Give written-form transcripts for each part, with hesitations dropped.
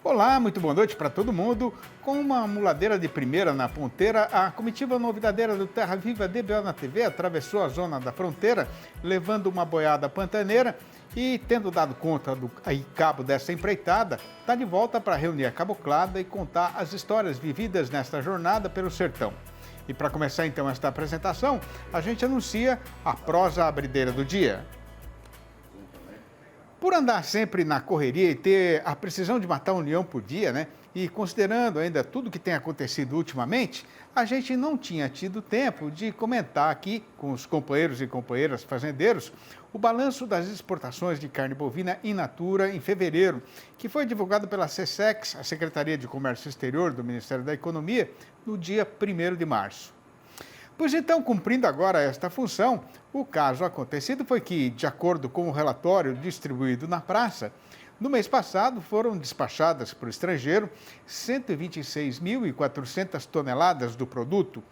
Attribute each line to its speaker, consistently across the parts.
Speaker 1: Olá, muito boa noite para todo mundo. Com uma muladeira de primeira na ponteira, a comitiva novidadeira do Terra Viva DBO na TV atravessou a zona da fronteira, levando uma boiada pantaneira e, tendo dado conta do cabo dessa empreitada, está de volta para reunir a caboclada e contar as histórias vividas nesta jornada pelo sertão. E para começar então esta apresentação, a gente anuncia a prosa abrideira do dia. Por andar sempre na correria e ter a precisão de matar um leão por dia, né? E considerando ainda tudo que tem acontecido ultimamente, a gente não tinha tido tempo de comentar aqui com os companheiros e companheiras fazendeiros o balanço das exportações de carne bovina in natura em fevereiro, que foi divulgado pela SECEX, a Secretaria de Comércio Exterior do Ministério da Economia, no dia 1º de março. Pois então, cumprindo agora esta função, o caso acontecido foi que, de acordo com o relatório distribuído na praça, no mês passado foram despachadas para o estrangeiro 126.400 toneladas do produto,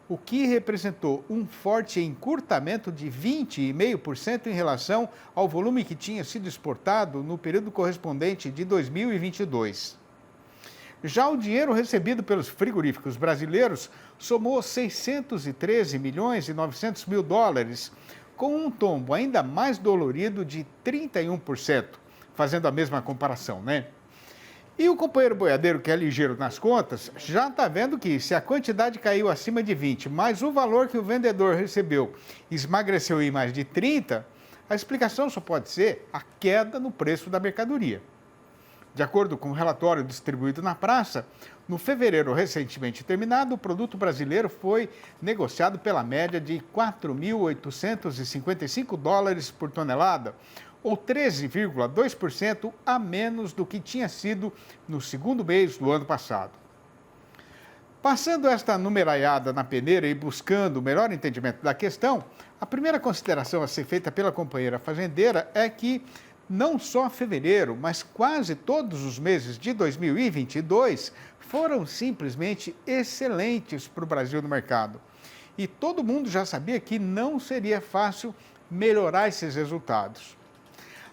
Speaker 1: o que representou um forte encurtamento de 20,5% em relação ao volume que tinha sido exportado no período correspondente de 2022. Já o dinheiro recebido pelos frigoríficos brasileiros somou 613 milhões e 900 mil dólares, com um tombo ainda mais dolorido de 31%, fazendo a mesma comparação, né? E o companheiro boiadeiro, que é ligeiro nas contas, já está vendo que se a quantidade caiu acima de 20, mas o valor que o vendedor recebeu esmagreceu em mais de 30, a explicação só pode ser a queda no preço da mercadoria. De acordo com o relatório distribuído na praça, no fevereiro recentemente terminado, o produto brasileiro foi negociado pela média de 4.855 dólares por tonelada, ou 13,2% a menos do que tinha sido no segundo mês do ano passado. Passando esta numeraiada na peneira e buscando o melhor entendimento da questão, a primeira consideração a ser feita pela companheira fazendeira é que não só fevereiro, mas quase todos os meses de 2022 foram simplesmente excelentes para o Brasil no mercado. E todo mundo já sabia que não seria fácil melhorar esses resultados.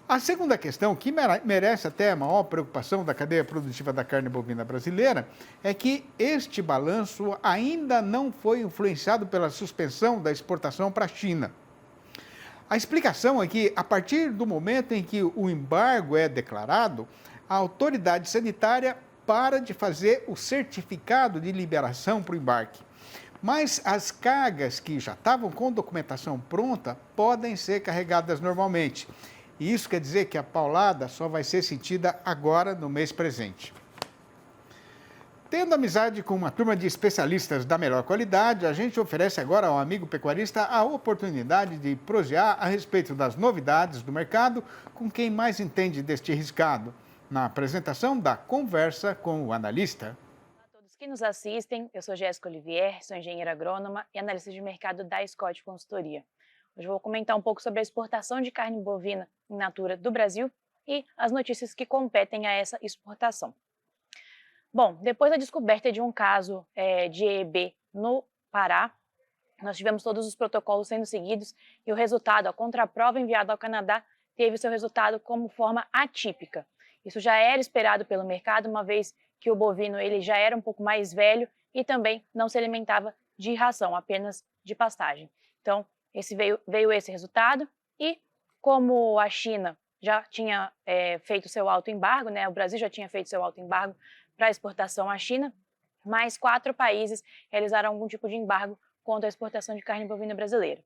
Speaker 1: A segunda questão, que merece até a maior preocupação da cadeia produtiva da carne bovina brasileira, é que este balanço ainda não foi influenciado pela suspensão da exportação para a China. A explicação é que, a partir do momento em que o embargo é declarado, a autoridade sanitária para de fazer o certificado de liberação para o embarque. Mas as cargas que já estavam com documentação pronta podem ser carregadas normalmente. E isso quer dizer que a paulada só vai ser sentida agora, no mês presente. Tendo amizade com uma turma de especialistas da melhor qualidade, a gente oferece agora ao amigo pecuarista a oportunidade de prosear a respeito das novidades do mercado com quem mais entende deste riscado, na apresentação da Conversa com o Analista.
Speaker 2: Olá a todos que nos assistem, eu sou Jéssica Olivier, sou engenheira agrônoma e analista de mercado da Scott Consultoria. Hoje eu vou comentar um pouco sobre a exportação de carne bovina in natura do Brasil e as notícias que competem a essa exportação. Bom, depois da descoberta de um caso de EB no Pará, nós tivemos todos os protocolos sendo seguidos e o resultado, a contraprova enviada ao Canadá, teve seu resultado como forma atípica. Isso já era esperado pelo mercado, uma vez que o bovino ele já era um pouco mais velho e também não se alimentava de ração, apenas de pastagem. Então, veio esse resultado e como a China já tinha feito seu autoembargo, né, o Brasil já tinha feito seu autoembargo para exportação à China, mais 4 países realizaram algum tipo de embargo contra a exportação de carne bovina brasileira.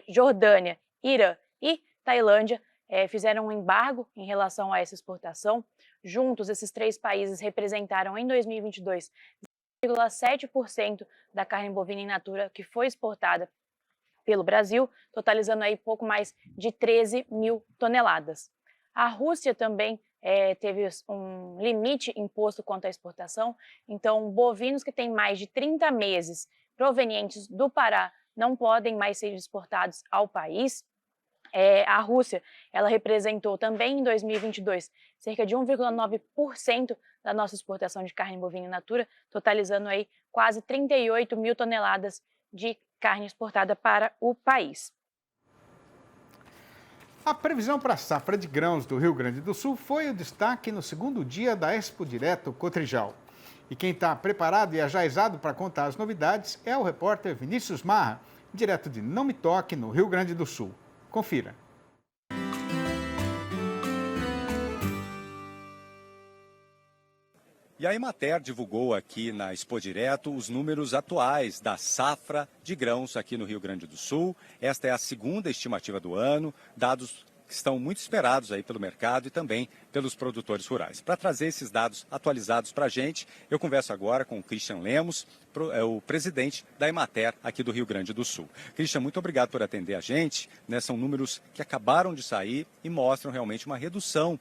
Speaker 2: Jordânia, Irã e Tailândia fizeram um embargo em relação a essa exportação. Juntos, esses 3 países representaram em 2022 0,7% da carne bovina in natura que foi exportada pelo Brasil, totalizando aí pouco mais de 13 mil toneladas. A Rússia também teve um limite imposto quanto à exportação, então bovinos que têm mais de 30 meses provenientes do Pará não podem mais ser exportados ao país. A Rússia, ela representou também em 2022 cerca de 1,9% da nossa exportação de carne bovina in natura, totalizando aí quase 38 mil toneladas de carne exportada para o país.
Speaker 1: A previsão para a safra de grãos do Rio Grande do Sul foi o destaque no segundo dia da Expo Direto Cotrijal. E quem está preparado e ajaizado para contar as novidades é o repórter Vinícius Marra, direto de Não Me Toque, no Rio Grande do Sul. Confira.
Speaker 3: E a Emater divulgou aqui na Expo Direto os números atuais da safra de grãos aqui no Rio Grande do Sul. Esta é a segunda estimativa do ano, dados que estão muito esperados aí pelo mercado e também pelos produtores rurais. Para trazer esses dados atualizados para a gente, eu converso agora com o Christian Lemos, o presidente da Emater aqui do Rio Grande do Sul. Christian, muito obrigado por atender a gente, né? São números que acabaram de sair e mostram realmente uma redução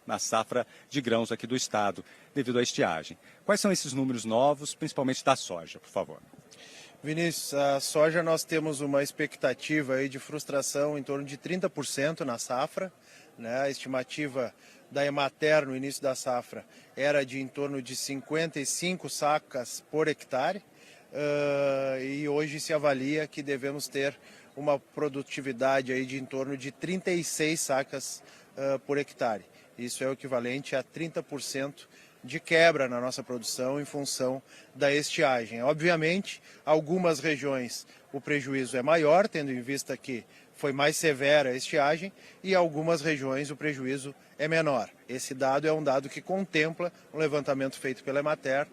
Speaker 3: na safra de grãos aqui do estado, devido à estiagem. Quais são esses números novos, principalmente da soja, por favor?
Speaker 4: Vinícius, a soja nós temos uma expectativa aí de frustração em torno de 30% na safra, né? A estimativa da Emater no início da safra era de em torno de 55 sacas por hectare e hoje se avalia que devemos ter uma produtividade aí de em torno de 36 sacas por hectare. Isso é o equivalente a 30% de quebra na nossa produção em função da estiagem. Obviamente, algumas regiões o prejuízo é maior, tendo em vista que foi mais severa a estiagem, e algumas regiões o prejuízo é menor. Esse dado é um dado que contempla um levantamento feito pela Emater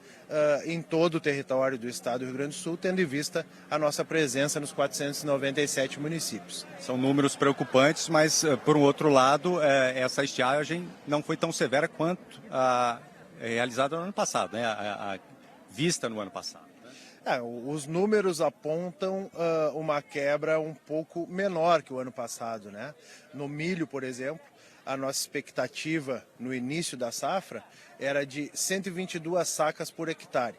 Speaker 4: em todo o território do estado do Rio Grande do Sul, tendo em vista a nossa presença nos 497 municípios.
Speaker 3: São números preocupantes, mas, por um outro lado, essa estiagem não foi tão severa quanto a realizada no ano passado, né? A vista no ano passado.
Speaker 4: Os números apontam uma quebra um pouco menor que o ano passado, né? No milho, por exemplo, a nossa expectativa no início da safra era de 122 sacas por hectare.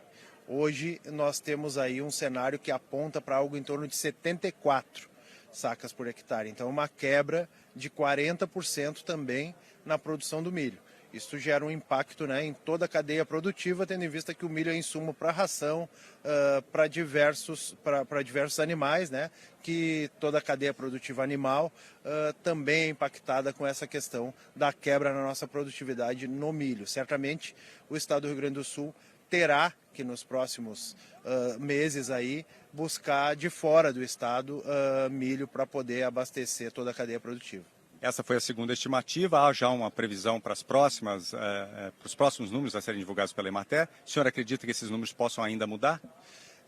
Speaker 4: Hoje nós temos aí um cenário que aponta para algo em torno de 74 sacas por hectare. Então uma quebra de 40% também na produção do milho. Isso gera um impacto, né, em toda a cadeia produtiva, tendo em vista que o milho é insumo para ração, para diversos animais, né, que toda a cadeia produtiva animal também é impactada com essa questão da quebra na nossa produtividade no milho. Certamente o estado do Rio Grande do Sul terá que nos próximos meses aí buscar de fora do estado milho para poder abastecer toda a cadeia produtiva.
Speaker 3: Essa foi a segunda estimativa. Há já uma previsão para os próximos números a serem divulgados pela Emater. O senhor acredita que esses números possam ainda mudar?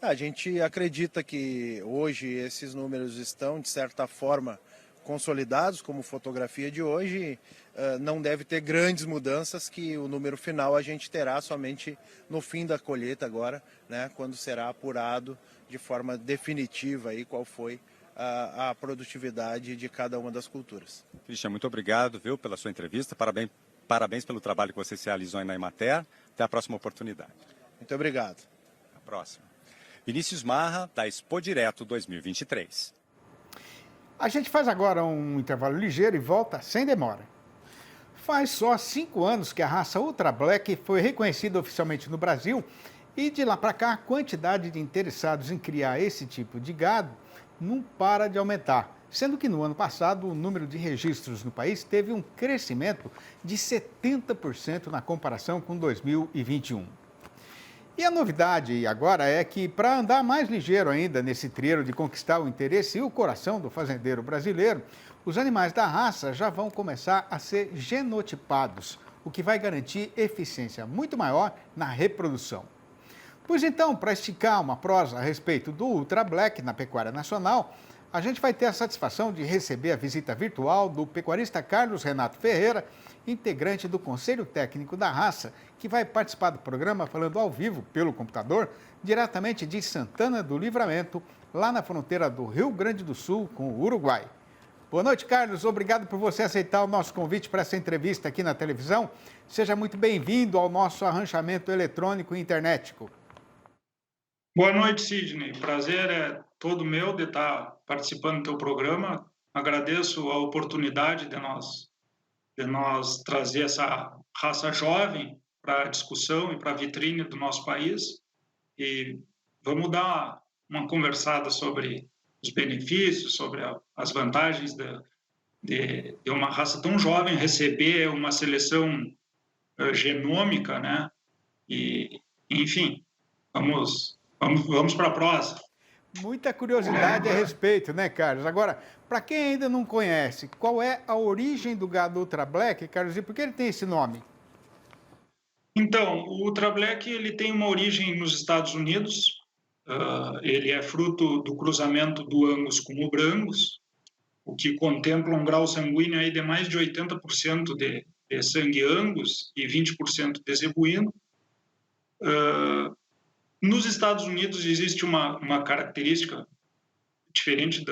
Speaker 4: A gente acredita que hoje esses números estão, de certa forma, consolidados, como fotografia de hoje. Não deve ter grandes mudanças, que o número final a gente terá somente no fim da colheita agora, né, quando será apurado de forma definitiva aí qual foi a produtividade de cada uma das culturas.
Speaker 3: Christian, muito obrigado, viu, pela sua entrevista. Parabéns pelo trabalho que você se realizou aí na Emater. Até a próxima oportunidade.
Speaker 4: Muito obrigado.
Speaker 3: Até a próxima. Vinícius Marra, da Expo Direto 2023.
Speaker 1: A gente faz agora um intervalo ligeiro e volta sem demora. Faz só 5 anos que a raça Ultra Black foi reconhecida oficialmente no Brasil e de lá para cá a quantidade de interessados em criar esse tipo de gado não para de aumentar, sendo que no ano passado o número de registros no país teve um crescimento de 70% na comparação com 2021. E a novidade agora é que, para andar mais ligeiro ainda nesse trilho de conquistar o interesse e o coração do fazendeiro brasileiro, os animais da raça já vão começar a ser genotipados, o que vai garantir eficiência muito maior na reprodução. Pois então, para esticar uma prosa a respeito do Ultra Black na pecuária nacional, a gente vai ter a satisfação de receber a visita virtual do pecuarista Carlos Renato Ferreira, integrante do Conselho Técnico da Raça, que vai participar do programa falando ao vivo pelo computador, diretamente de Santana do Livramento, lá na fronteira do Rio Grande do Sul com o Uruguai. Boa noite, Carlos. Obrigado por você aceitar o nosso convite para essa entrevista aqui na televisão. Seja muito bem-vindo ao nosso arranchamento eletrônico e internetico.
Speaker 5: Boa noite, Sidney. Prazer é todo meu de estar participando do teu programa. Agradeço a oportunidade de nós trazer essa raça jovem para a discussão e para a vitrine do nosso país. E vamos dar uma conversada sobre os benefícios, sobre as vantagens de uma raça tão jovem receber uma seleção genômica, né? E, enfim, vamos para a prosa.
Speaker 1: Muita curiosidade a respeito, né, Carlos? Agora, para quem ainda não conhece, qual é a origem do gado Ultra Black, Carlos, e por que ele tem esse nome?
Speaker 5: Então, o Ultra Black ele tem uma origem nos Estados Unidos. Ele é fruto do cruzamento do Angus com o Brangus, o que contempla um grau sanguíneo aí de mais de 80% de sangue Angus e 20% de zebuíno. Nos Estados Unidos existe uma característica diferente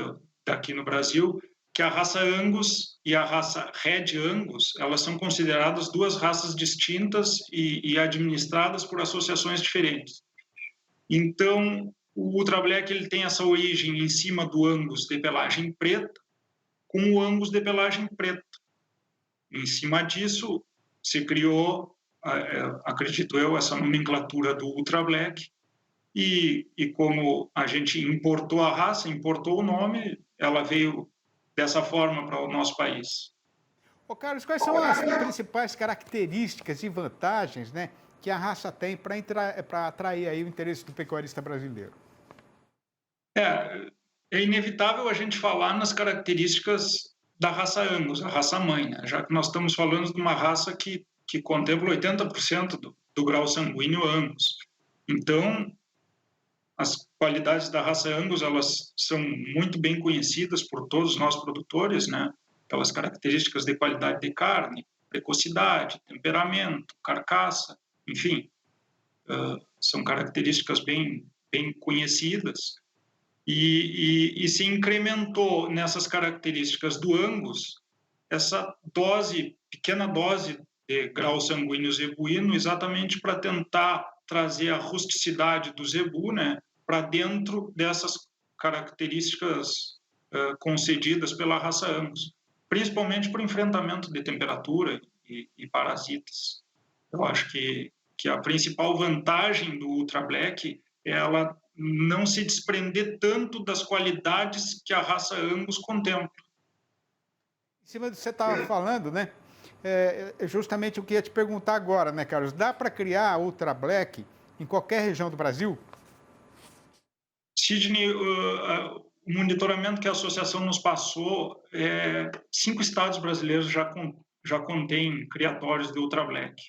Speaker 5: daqui no Brasil, que a raça Angus e a raça Red Angus, elas são consideradas duas raças distintas e administradas por associações diferentes. Então, o Ultra Black ele tem essa origem em cima do Angus de pelagem preta, com o Angus de pelagem preta. Em cima disso, se criou, acredito eu, essa nomenclatura do Ultra Black, e como a gente importou a raça, importou o nome, ela veio dessa forma para o nosso país.
Speaker 1: Ô, Carlos, quais são as principais características e vantagens, né, que a raça tem para atrair aí o interesse do pecuarista brasileiro?
Speaker 5: É inevitável a gente falar nas características da raça Angus, a raça mãe, né? Já que nós estamos falando de uma raça que contempla 80% do grau sanguíneo Angus. Então, as qualidades da raça Angus, elas são muito bem conhecidas por todos nós produtores, né? Aquelas características de qualidade de carne, precocidade, temperamento, carcaça, enfim, são características bem conhecidas. E se incrementou nessas características do Angus essa pequena dose de grau sanguíneo zebuíno, exatamente para tentar trazer a rusticidade do zebu, né, para dentro dessas características concedidas pela raça Angus, principalmente para o enfrentamento de temperatura e parasitas. Eu acho que a principal vantagem do Ultra Black é ela não se desprender tanto das qualidades que a raça Angus contempla.
Speaker 1: Em cima do que você estava falando, né? É justamente o que eu ia te perguntar agora, né, Carlos? Dá para criar Ultra Black em qualquer região do Brasil?
Speaker 5: Sidney, o monitoramento que a associação nos passou, 5 estados brasileiros já contêm criatórios de Ultra Black.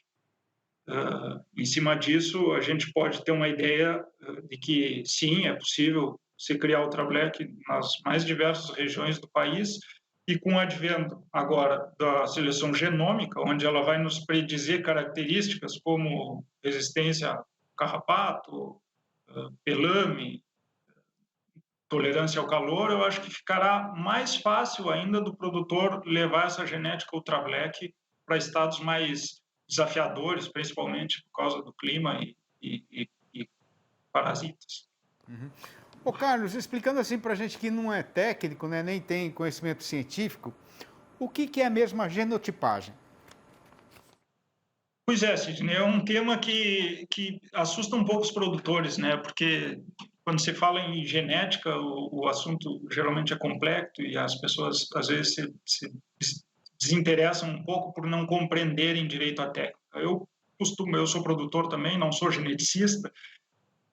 Speaker 5: Em cima disso, a gente pode ter uma ideia de que, sim, é possível se criar Ultra Black nas mais diversas regiões do país, e com o advento agora da seleção genômica, onde ela vai nos predizer características como resistência a carrapato, pelame, tolerância ao calor, eu acho que ficará mais fácil ainda do produtor levar essa genética Ultra Black para estados mais desafiadores, principalmente por causa do clima e parasitas.
Speaker 1: Uhum. Ô, Carlos, explicando assim para a gente que não é técnico, né, nem tem conhecimento científico, o que é mesmo a genotipagem?
Speaker 5: Pois é, Sidney, é um tema que assusta um pouco os produtores, né? Porque quando se fala em genética, o assunto geralmente é complexo e as pessoas às vezes se desinteressam um pouco por não compreenderem direito a técnica. Eu sou produtor também, não sou geneticista,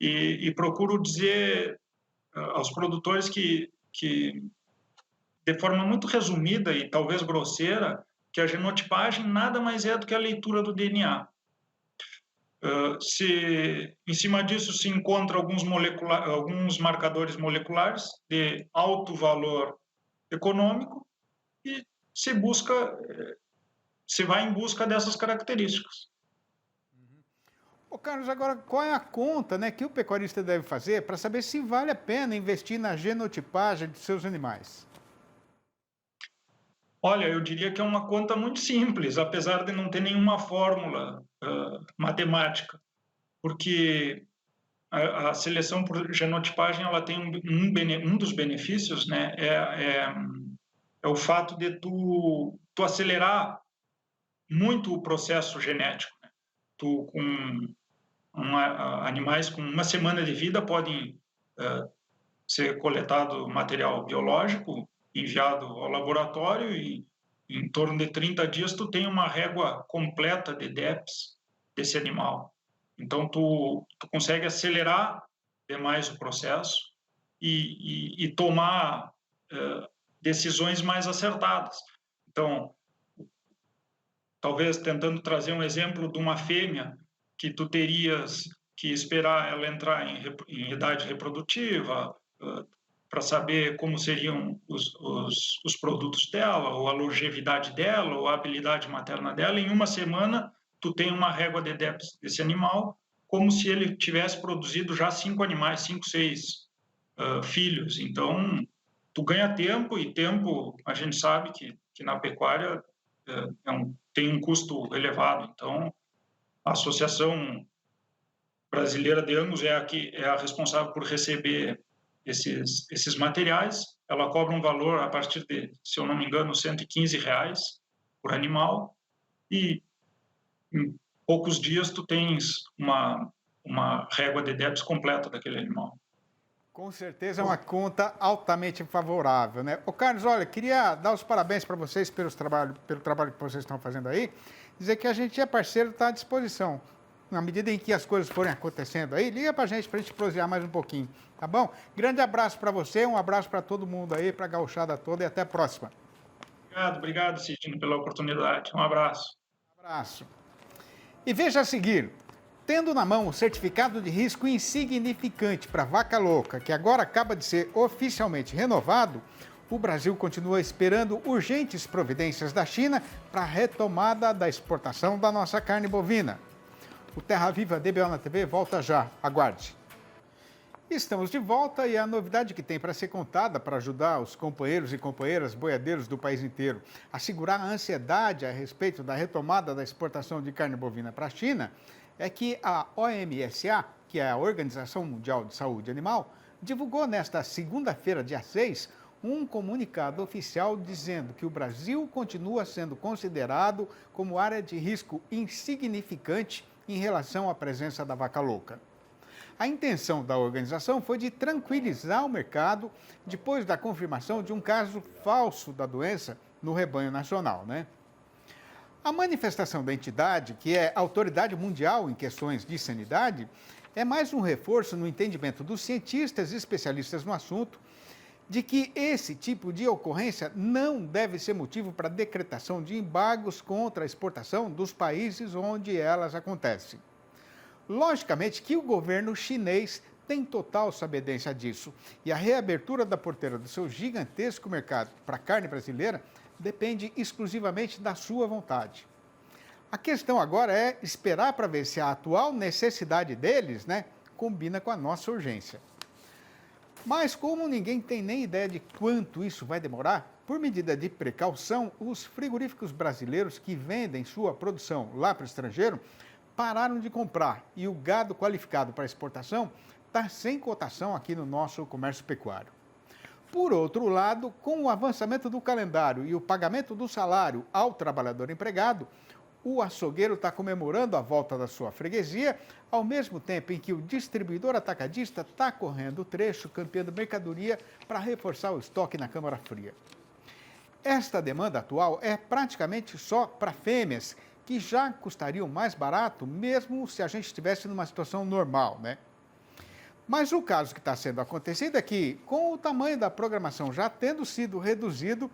Speaker 5: e procuro dizer aos produtores que, de forma muito resumida e talvez grosseira, que a genotipagem nada mais é do que a leitura do DNA. Em cima disso se encontra alguns marcadores moleculares de alto valor econômico e se vai em busca dessas características.
Speaker 1: Ô, Carlos, agora qual é a conta, né, que o pecuarista deve fazer para saber se vale a pena investir na genotipagem de seus animais?
Speaker 5: Olha, eu diria que é uma conta muito simples, apesar de não ter nenhuma fórmula matemática, porque a seleção por genotipagem ela tem um dos benefícios, né, é o fato de tu acelerar muito o processo genético. Né? Animais com 1 semana de vida podem ser coletado material biológico enviado ao laboratório e em torno de 30 dias tu tem uma régua completa de DEPs desse animal. Então, tu consegue acelerar demais o processo e tomar decisões mais acertadas. Então, talvez tentando trazer um exemplo de uma fêmea que tu terias que esperar ela entrar em idade reprodutiva para saber como seriam os produtos dela, ou a longevidade dela, ou a habilidade materna dela. Em uma semana, tu tem uma régua de DEPs desse animal, como se ele tivesse produzido já 5 animais, 5, 6 filhos. Então, tu ganha tempo, e tempo a gente sabe que na pecuária tem um custo elevado. Então, a Associação Brasileira de Angus é a responsável por receber esses materiais. Ela cobra um valor a partir de, se eu não me engano, R$115 por animal, e em poucos dias tu tens uma régua de DEPs completa daquele animal.
Speaker 1: Com certeza é uma conta altamente favorável, né? Ô Carlos, olha, queria dar os parabéns para vocês pelo trabalho que vocês estão fazendo aí, dizer que a gente é parceiro, está à disposição. Na medida em que as coisas forem acontecendo aí, liga para a gente prosear mais um pouquinho, tá bom? Grande abraço para você, um abraço para todo mundo aí, para a gauchada toda, e até a próxima.
Speaker 5: Obrigado, Sidney, pela oportunidade. Um abraço.
Speaker 1: Um abraço. E veja a seguir, tendo na mão o certificado de risco insignificante para vaca louca, que agora acaba de ser oficialmente renovado, o Brasil continua esperando urgentes providências da China para a retomada da exportação da nossa carne bovina. O Terra Viva DBO na TV volta já. Aguarde. Estamos de volta e a novidade que tem para ser contada para ajudar os companheiros e companheiras boiadeiros do país inteiro a segurar a ansiedade a respeito da retomada da exportação de carne bovina para a China é que a OMSA, que é a Organização Mundial de Saúde Animal, divulgou nesta segunda-feira, dia 6, um comunicado oficial dizendo que o Brasil continua sendo considerado como área de risco insignificante em relação à presença da vaca louca. A intenção da organização foi de tranquilizar o mercado depois da confirmação de um caso falso da doença no rebanho nacional, né? A manifestação da entidade, que é autoridade mundial em questões de sanidade, é mais um reforço no entendimento dos cientistas e especialistas no assunto de que esse tipo de ocorrência não deve ser motivo para a decretação de embargos contra a exportação dos países onde elas acontecem. Logicamente que o governo chinês tem total sabedência disso, e a reabertura da porteira do seu gigantesco mercado para a carne brasileira depende exclusivamente da sua vontade. A questão agora é esperar para ver se a atual necessidade deles, combina com a nossa urgência. Mas como ninguém tem nem ideia de quanto isso vai demorar, por medida de precaução, os frigoríficos brasileiros que vendem sua produção lá para o estrangeiro pararam de comprar e o gado qualificado para exportação está sem cotação aqui no nosso comércio pecuário. Por outro lado, com o avançamento do calendário e o pagamento do salário ao trabalhador empregado, o açougueiro está comemorando a volta da sua freguesia, ao mesmo tempo em que o distribuidor atacadista está correndo o trecho, campeando mercadoria para reforçar o estoque na câmara fria. Esta demanda atual é praticamente só para fêmeas, que já custariam mais barato, mesmo se a gente estivesse numa situação normal, Mas o caso que está sendo acontecido é que, com o tamanho da programação já tendo sido reduzido,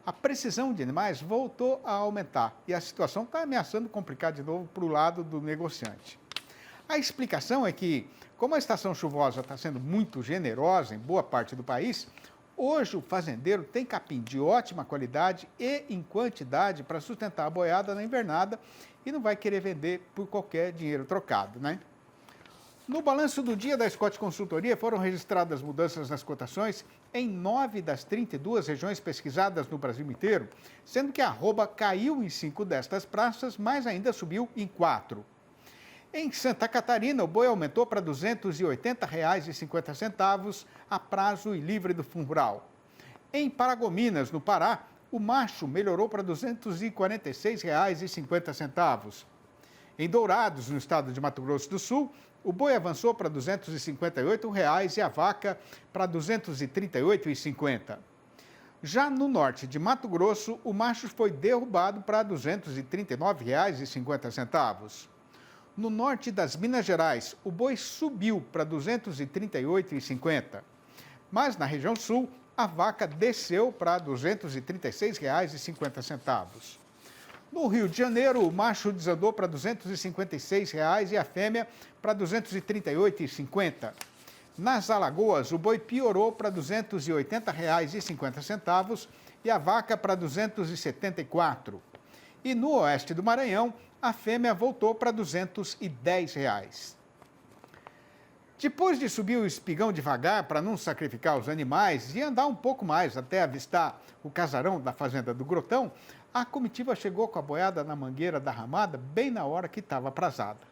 Speaker 1: a precisão de animais voltou a aumentar e a situação está ameaçando complicar de novo para o lado do negociante. A explicação é que, como a estação chuvosa está sendo muito generosa em boa parte do país, hoje o fazendeiro tem capim de ótima qualidade e em quantidade para sustentar a boiada na invernada e não vai querer vender por qualquer dinheiro trocado, No balanço do dia da Scott Consultoria foram registradas mudanças nas cotações em 9 das 32 regiões pesquisadas no Brasil inteiro, sendo que a arroba caiu em 5 destas praças, mas ainda subiu em 4. Em Santa Catarina, o boi aumentou para R$ 280,50 a prazo e livre do Fundo Rural. Em Paragominas, no Pará, o macho melhorou para R$ 246,50. Em Dourados, no estado de Mato Grosso do Sul, o boi avançou para R$ 258,00 e a vaca para R$ 238,50. Já no norte de Mato Grosso, o macho foi derrubado para R$ 239,50. No norte das Minas Gerais, o boi subiu para R$ 238,50. Mas na região sul, a vaca desceu para R$ 236,50. No Rio de Janeiro, o macho desandou para R$ 256,00 e a fêmea para R$ 238,50. Nas Alagoas, o boi piorou para R$ 280,50 e a vaca para R$ 274. E no oeste do Maranhão, a fêmea voltou para R$ 210,00. Depois de subir o espigão devagar para não sacrificar os animais e andar um pouco mais até avistar o casarão da fazenda do Grotão, a comitiva chegou com a boiada na mangueira da ramada bem na hora que estava aprazada.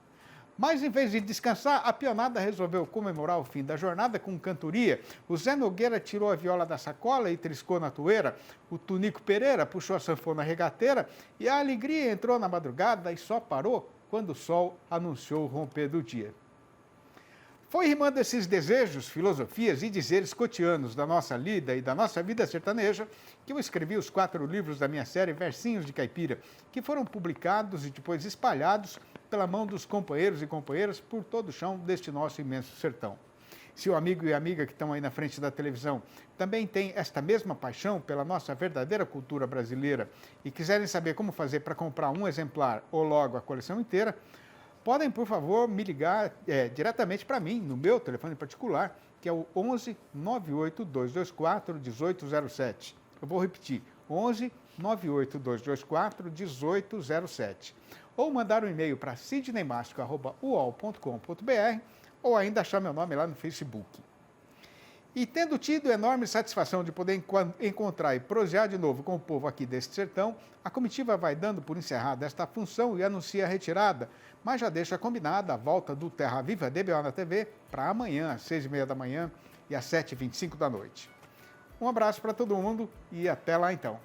Speaker 1: Mas, em vez de descansar, a peonada resolveu comemorar o fim da jornada com cantoria. O Zé Nogueira tirou a viola da sacola e triscou na toeira. O Tunico Pereira puxou a sanfona regateira e a alegria entrou na madrugada e só parou quando o sol anunciou o romper do dia. Foi rimando esses desejos, filosofias e dizeres cotidianos da nossa lida e da nossa vida sertaneja que eu escrevi os 4 livros da minha série Versinhos de Caipira, que foram publicados e depois espalhados pela mão dos companheiros e companheiras por todo o chão deste nosso imenso sertão. Se o amigo e amiga que estão aí na frente da televisão também têm esta mesma paixão pela nossa verdadeira cultura brasileira e quiserem saber como fazer para comprar um exemplar ou logo a coleção inteira, podem, por favor, me ligar diretamente para mim, no meu telefone particular, que é o 11 98 224 1807. Eu vou repetir, 11 98 224 1807. Ou mandar um e-mail para sidneymastico@uol.com.br ou ainda achar meu nome lá no Facebook. E tendo tido enorme satisfação de poder encontrar e prosear de novo com o povo aqui deste sertão, a comitiva vai dando por encerrada esta função e anuncia a retirada, mas já deixa combinada a volta do Terra Viva DBO na TV para amanhã, às 6h30 da manhã e às 7h25 da noite. Um abraço para todo mundo e até lá então.